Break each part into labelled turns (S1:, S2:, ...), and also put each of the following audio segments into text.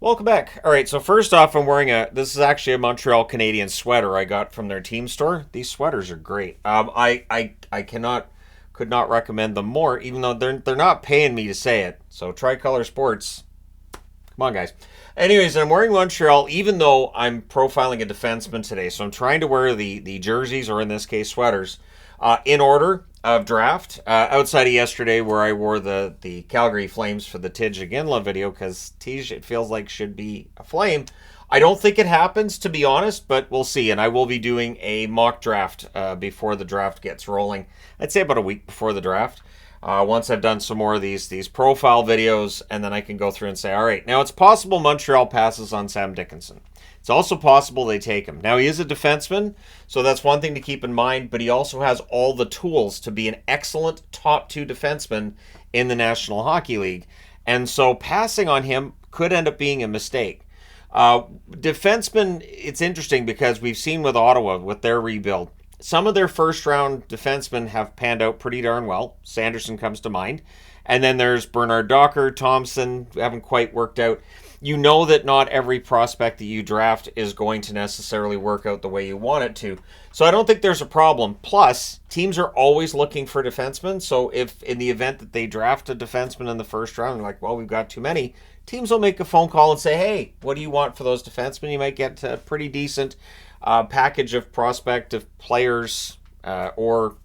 S1: Welcome back. All right, so first off, this is actually a Montreal Canadiens sweater I got from their team store. These sweaters are great. Could not recommend them more, even though they're not paying me to say it. So Tricolor Sports, come on, guys. Anyways, I'm wearing Montreal, even though I'm profiling a defenseman today. So I'm trying to wear the jerseys, or in this case, sweaters, in order of draft. Outside of yesterday, where I wore the Calgary Flames for the Tidge Ginla video, because Tidge, it feels like, should be a Flame. I don't think it happens, to be honest, but we'll see. And I will be doing a mock draft before the draft gets rolling. I'd say about a week before the draft. Once I've done some more of these profile videos, and then I can go through and say, all right, now it's possible Montreal passes on Sam Dickinson. It's also possible they take him. Now, he is a defenseman, so that's one thing to keep in mind, but he also has all the tools to be an excellent top two defenseman in the National Hockey League. And so passing on him could end up being a mistake. Defenseman, it's interesting because we've seen with Ottawa, with their rebuild, some of their first-round defensemen have panned out pretty darn well. Sanderson comes to mind. And then there's Bernard Docker, Thompson, who haven't quite worked out. You know that not every prospect that you draft is going to necessarily work out the way you want it to. So I don't think there's a problem. Plus, teams are always looking for defensemen. So if in the event that they draft a defenseman in the first round, they're like, well, we've got too many, teams will make a phone call and say, hey, what do you want for those defensemen? You might get a pretty decent package of prospective players or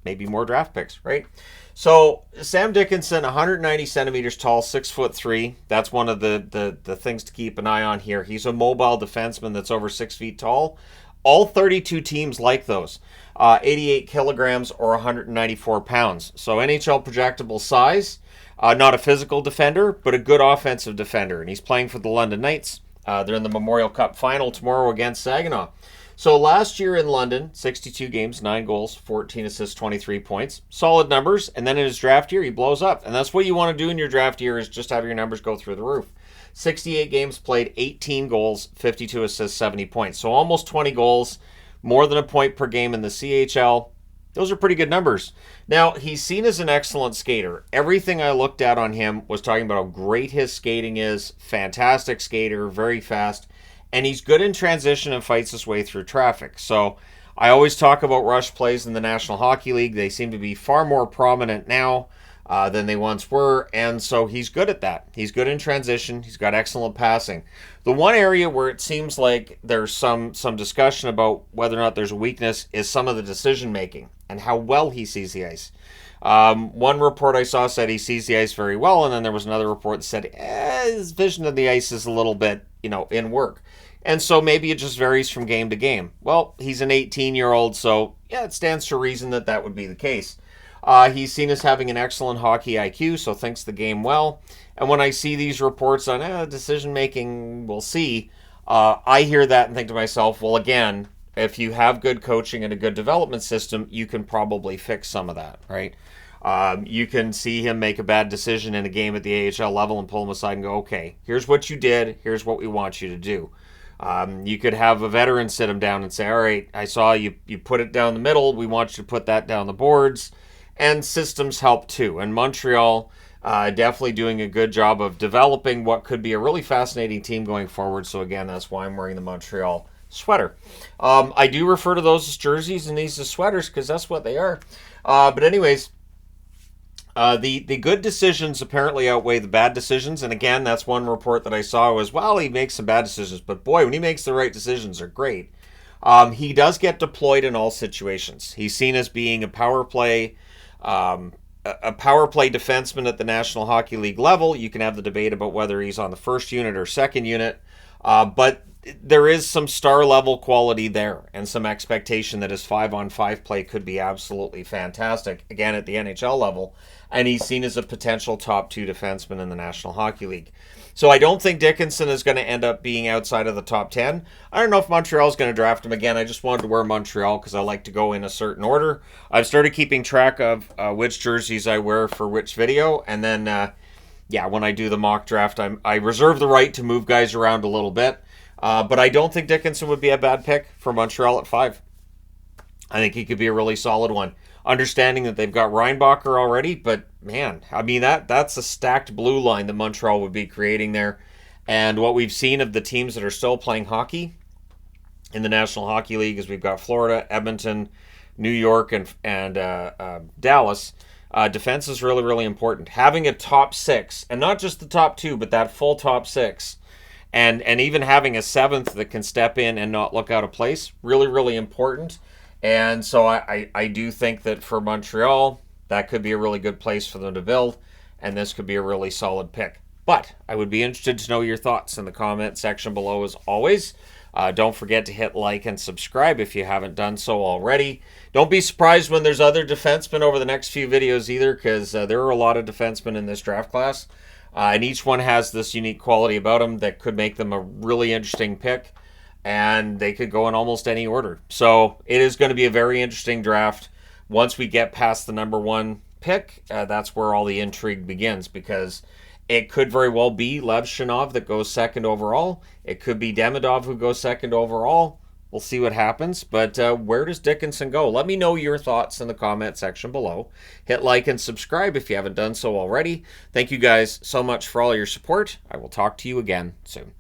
S1: maybe more draft picks, right? So Sam Dickinson, 190 centimeters tall, 6'3". That's one of the things to keep an eye on here. He's a mobile defenseman that's over 6 feet tall. All 32 teams like those. 88 kilograms or 194 pounds. So NHL projectable size. Not a physical defender, but a good offensive defender. And he's playing for the London Knights. They're in the Memorial Cup final tomorrow against Saginaw. So last year in London, 62 games, 9 goals, 14 assists, 23 points. Solid numbers. And then in his draft year, he blows up. And that's what you want to do in your draft year, is just have your numbers go through the roof. 68 games played, 18 goals, 52 assists, 70 points. So almost 20 goals, more than a point per game in the CHL. Those are pretty good numbers. Now, he's seen as an excellent skater. Everything I looked at on him was talking about how great his skating is. Fantastic skater, very fast. And he's good in transition and fights his way through traffic. So I always talk about rush plays in the National Hockey League. They seem to be far more prominent now than they once were. And so he's good at that. He's good in transition. He's got excellent passing. The one area where it seems like there's some discussion about whether or not there's a weakness is some of the decision making and how well he sees the ice. One report I saw said he sees the ice very well, and then there was another report that said his vision of the ice is a little bit, in work. And so maybe it just varies from game to game. Well, he's an 18-year-old, so yeah, it stands to reason that that would be the case. He's seen as having an excellent hockey IQ, so thinks the game well. And when I see these reports on decision-making, we'll see, I hear that and think to myself, well, again, if you have good coaching and a good development system, you can probably fix some of that, right? You can see him make a bad decision in a game at the AHL level and pull him aside and go, okay, here's what you did, here's what we want you to do. You could have a veteran sit him down and say, all right, I saw you put it down the middle, we want you to put that down the boards. And systems help too. And Montreal definitely doing a good job of developing what could be a really fascinating team going forward. So again, that's why I'm wearing the Montreal sweater. I do refer to those as jerseys and these as sweaters because that's what they are. But anyways, the good decisions apparently outweigh the bad decisions. And again, that's one report that I saw was, well, he makes some bad decisions. But boy, when he makes the right decisions, they're great. He does get deployed in all situations. He's seen as being a power play defenseman at the National Hockey League level. You can have the debate about whether he's on the first unit or second unit. But there is some star level quality there and some expectation that his 5-on-5 play could be absolutely fantastic, again, at the NHL level. And he's seen as a potential top 2 defenseman in the National Hockey League. So I don't think Dickinson is going to end up being outside of the top 10. I don't know if Montreal's going to draft him again. I just wanted to wear Montreal because I like to go in a certain order. I've started keeping track of which jerseys I wear for which video. And then, when I do the mock draft, I reserve the right to move guys around a little bit. But I don't think Dickinson would be a bad pick for Montreal at 5. I think he could be a really solid one. Understanding that they've got Reinbacher already, but man, I mean, that's a stacked blue line that Montreal would be creating there. And what we've seen of the teams that are still playing hockey in the National Hockey League is we've got Florida, Edmonton, New York, and Dallas. Defense is really, really important. Having a top six, and not just the top two, but that full top six, and even having a seventh that can step in and not look out of place, really, really important. And so I do think that for Montreal, that could be a really good place for them to build, and this could be a really solid pick. But I would be interested to know your thoughts in the comment section below as always. Don't forget to hit like and subscribe if you haven't done so already. Don't be surprised when there's other defensemen over the next few videos either, because there are a lot of defensemen in this draft class. And each one has this unique quality about them that could make them a really interesting pick. And they could go in almost any order. So it is going to be a very interesting draft. Once we get past the number one pick, that's where all the intrigue begins, because it could very well be Lev Shanov that goes second overall. It could be Demidov who goes second overall. We'll see what happens. But where does Dickinson go? Let me know your thoughts in the comment section below. Hit like and subscribe if you haven't done so already. Thank you guys so much for all your support. I will talk to you again soon.